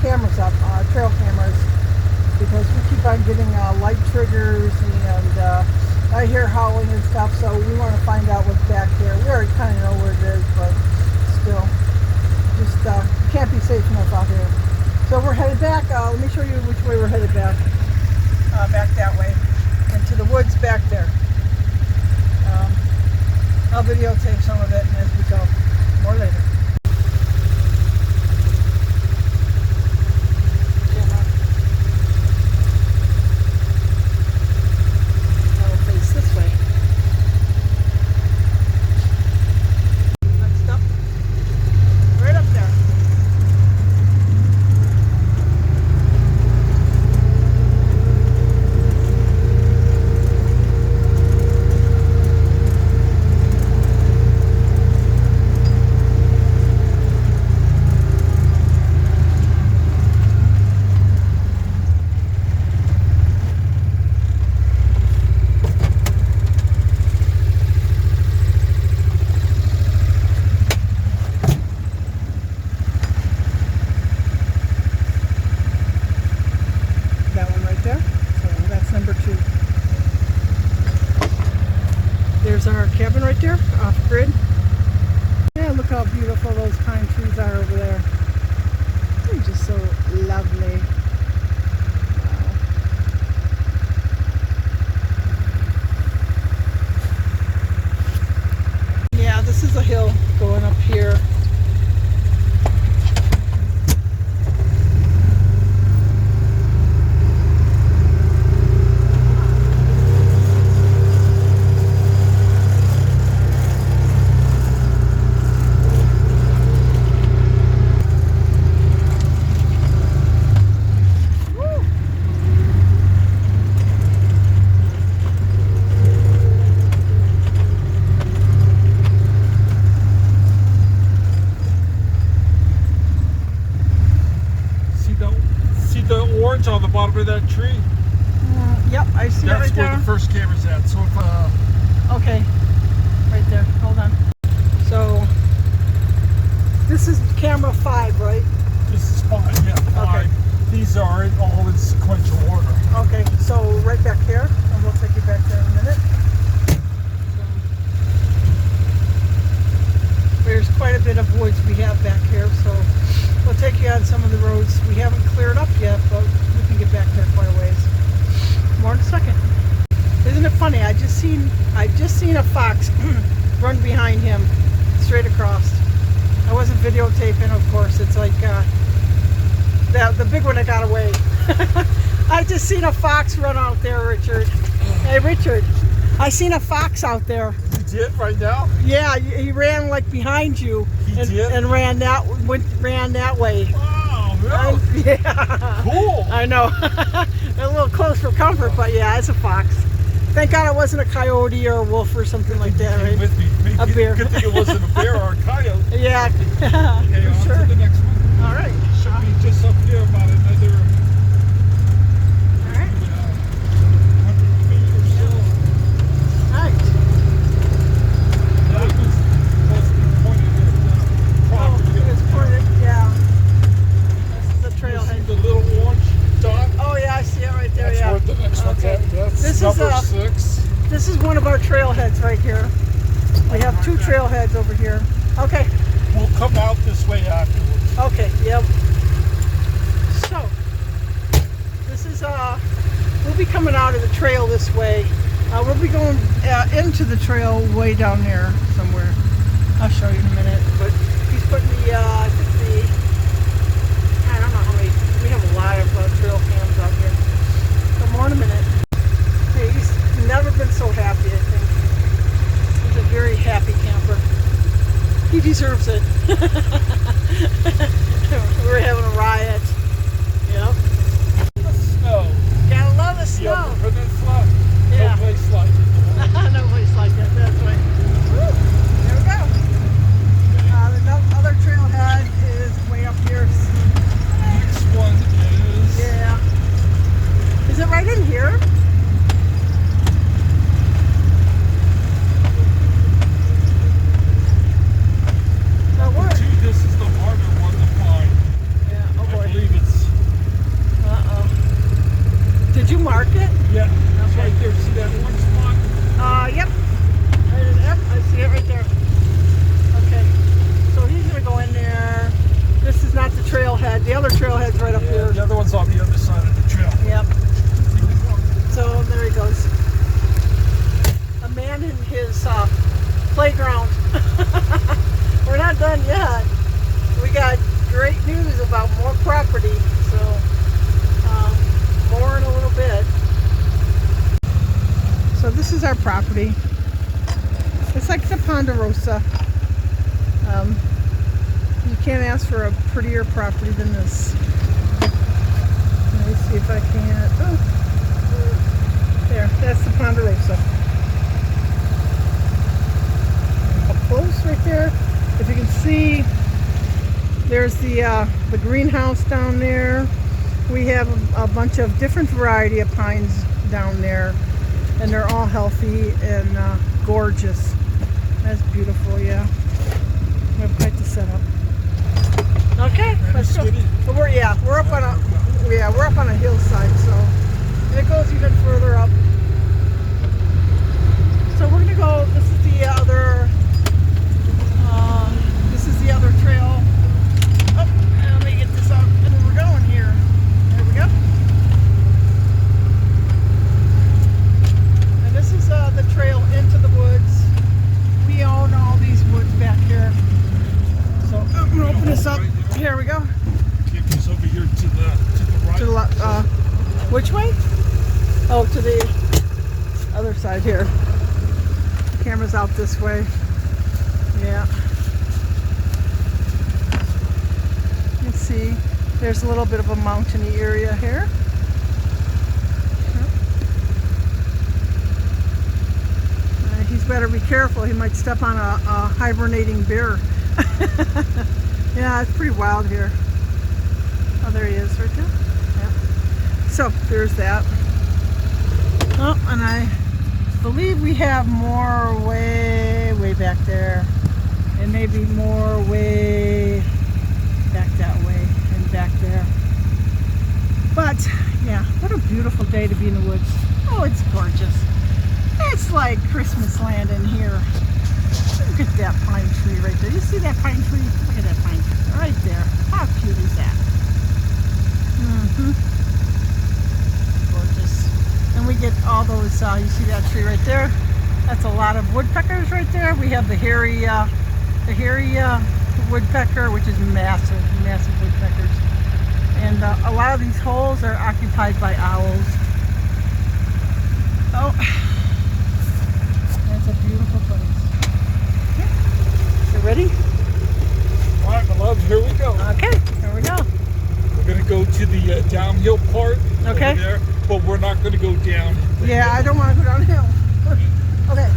cameras up, trail cameras, because we keep on getting light triggers, and I hear howling and stuff, so we want to find out what's back here. We already kind of know where it is, but still, just can't be safe enough out here. So we're headed back. Let me show you which way we're headed back. Back that way, into the woods back there. I'll videotape some of it as we go. More later. There's our cabin right there, off grid. Yeah, look how beautiful those pine trees are over there. They're just so lovely. Wow. Yeah, this is a hill going up here. Orange on the bottom of that tree. Yep, I see it right there. That's where the first camera's at. So if okay, right there. Hold on. So this is camera 5, right? This is 5, yeah. 5. Okay. These are all in sequential order. Okay, so right back here, and we'll take you back there in a minute. There's quite a bit of woods we have back here, so we'll take you on some of the roads we haven't cleared up yet, but we can get back there quite a ways. More in a second. Isn't it funny? I just seen a fox run behind him straight across. I wasn't videotaping, of course. It's like the big one that got away. I just seen a fox run out there, Richard. Hey, Richard, I seen a fox out there. You did right now? Yeah, he ran like behind you. And ran that way. Wow, really? Yeah. Cool. I know. A little close for comfort, but yeah, it's a fox. Thank God it wasn't a coyote or a wolf or something like that, right? With me. A bear. Good thing it wasn't a bear or a coyote. Yeah. Okay, on sure. to the next one. All right. Should be just up here about another 100 feet or so. All right. That was supposed to be pointed at the property. Oh, it's pointed, yeah. This is the trailhead. The little orange dot. Oh yeah, I see it right there. That's yeah. where the next one's at. That's This number is 6. This is one of our trailheads right here. We have 2 trailheads over here. Okay. We'll come out this way afterwards. Okay. Yep. So this is we'll be coming out of the trail this way. We'll be going into the trail way down there somewhere. I'll show you in a minute. But he's putting the I don't know how many. We have a lot of trail cams out here. So more in a minute. Hey, he's never been so happy, I think. He's a very happy camper. He deserves it. We're having a riot. Yep. The snow. Gotta love the snow. The Upper Peninsula. Yeah. No place like it. No place like that. That's right. Woo. There we go. The other trailhead of property. So more in a little bit. So this is our property. It's like the Ponderosa. You can't ask for a prettier property than this. Let me see if I can. Oh, there. That's the Ponderosa. Up close right there. If you can see, there's the greenhouse down there. We have a bunch of different variety of pines down there, and they're all healthy and gorgeous. That's beautiful, yeah. We have quite the setup. Okay, let's go. But we're up on a hillside, so and it goes even further up. So we're gonna go. This is the other. This is the other trail. Oh, and let me get this up, and then we're going here. There we go. And this is the trail into the woods. We own all these woods back here. So I'm gonna open this up. Here we go. Take this over here to the right. To the which way? Oh, to the other side here. The camera's out this way. Yeah. You can see there's a little bit of a mountainy area here. He's better be careful. He might step on a hibernating bear. Yeah, it's pretty wild here. Oh, there he is right there. Yeah. So there's that. Oh, and I believe we have more way back there, and maybe more way back that way and back there. But yeah, what a beautiful day to be in the woods. Oh, it's gorgeous. It's like Christmas land in here. Look at that pine tree right there. You see that pine tree? Look at that pine tree right there. How cute is that? Gorgeous. And we get all those, you see that tree right there? That's a lot of woodpeckers right there. We have the hairy woodpecker, which is massive woodpeckers. And a lot of these holes are occupied by owls. Oh, that's a beautiful place. Okay. You ready? All right, my love, here we go. Okay, here we go. We're going to go to the downhill part over there, but we're not going to go down. Yeah, I don't want to go downhill. Okay.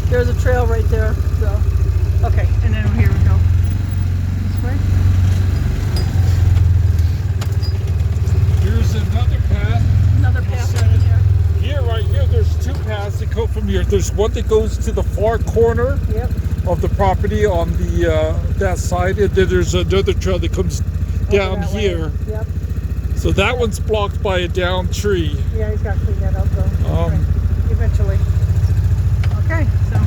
There's a trail right there, so okay, and then here we go. This way. Here's another path. Another path right in here. Right here, there's two paths that go from here. There's one that goes to the far corner of the property on the that side, and then there's another trail that comes down here. Yep. So that one's blocked by a down tree. Yeah, he's got to clean that up though. Right. Eventually. Okay, so.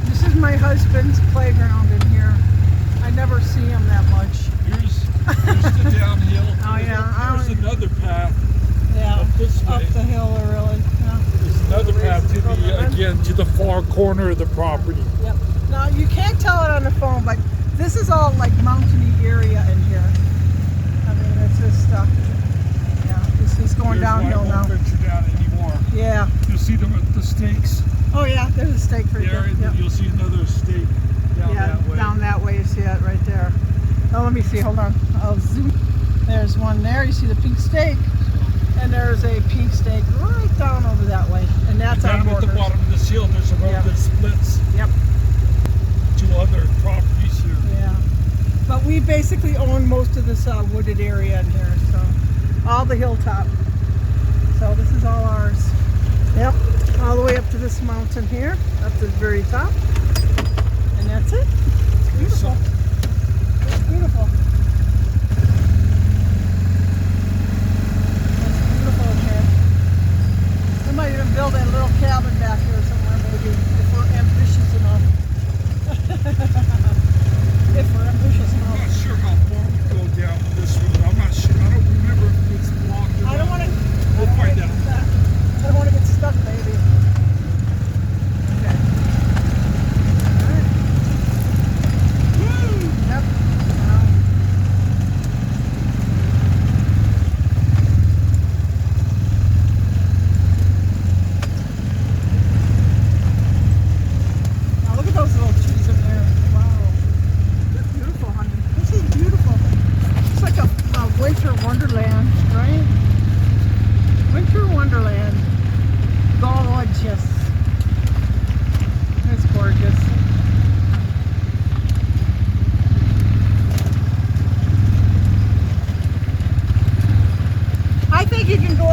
This is my husband's playground in here. I never see him that much. Here's the downhill. Oh yeah. There's another path. Yeah. Up this way. Up the hill, really. Yeah. There's another path to the far corner of the property. Yep. Now you can't tell it on the phone, but this is all like mountainy area in here. I mean, it's just yeah, this is going downhill now. I won't venture down anymore. Yeah. You'll see the stakes. Oh yeah, there's a stake right there. And then you'll see another stake down that way. Down that way. You see it right there. Oh, let me see. Hold on. I'll zoom. There's one there. You see the pink stake, and there's a pink stake right down over that way, and that's our down borders. at the bottom of this hill. There's a road that splits. Yep. Two other properties here. Yeah. But we basically own most of this wooded area in here, so all the hilltop. So this is all ours. Yep. All the way up to this mountain here, up to the very top, and that's it.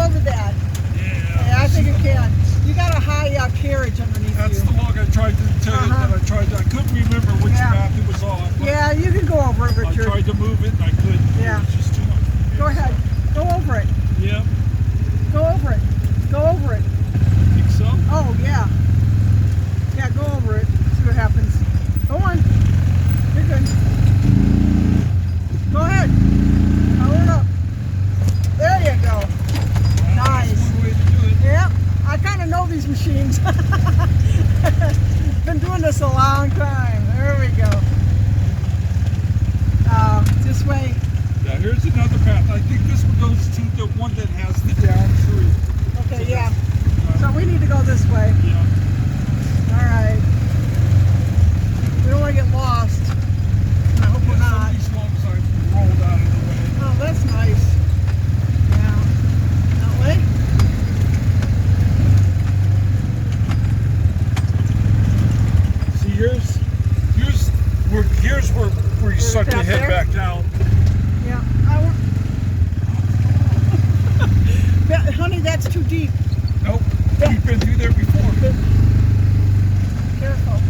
over that. Yeah, I think it can. You got a high carriage underneath That's you. the log I tried to tell you that I tried to, I couldn't remember which path it was on. But Yeah, you can go over it, I Richard. tried to move it and I couldn't. Yeah. It was just too much for me. Go ahead. Go over it. Yeah. Go over it. Go over it. Think so? Oh, yeah. Yeah, go over it. See what happens. Go on. You're good. Go ahead. Power it up. There you go. Nice. That's one way to do it. Yep. I kind of know these machines. Been doing this a long time. There we go. This way. Yeah, here's another path. I think this one goes to the one that has the down tree. Okay, So yeah. that's, So we need to go this way. yeah. All right. We don't want to get lost. I hope we're Some not. of these logs I've rolled out of the way. Oh, that's nice. Yeah. That way? See, here's where you suck your head back down. Yeah. Honey, that's too deep. Nope. We've been through there before. Careful.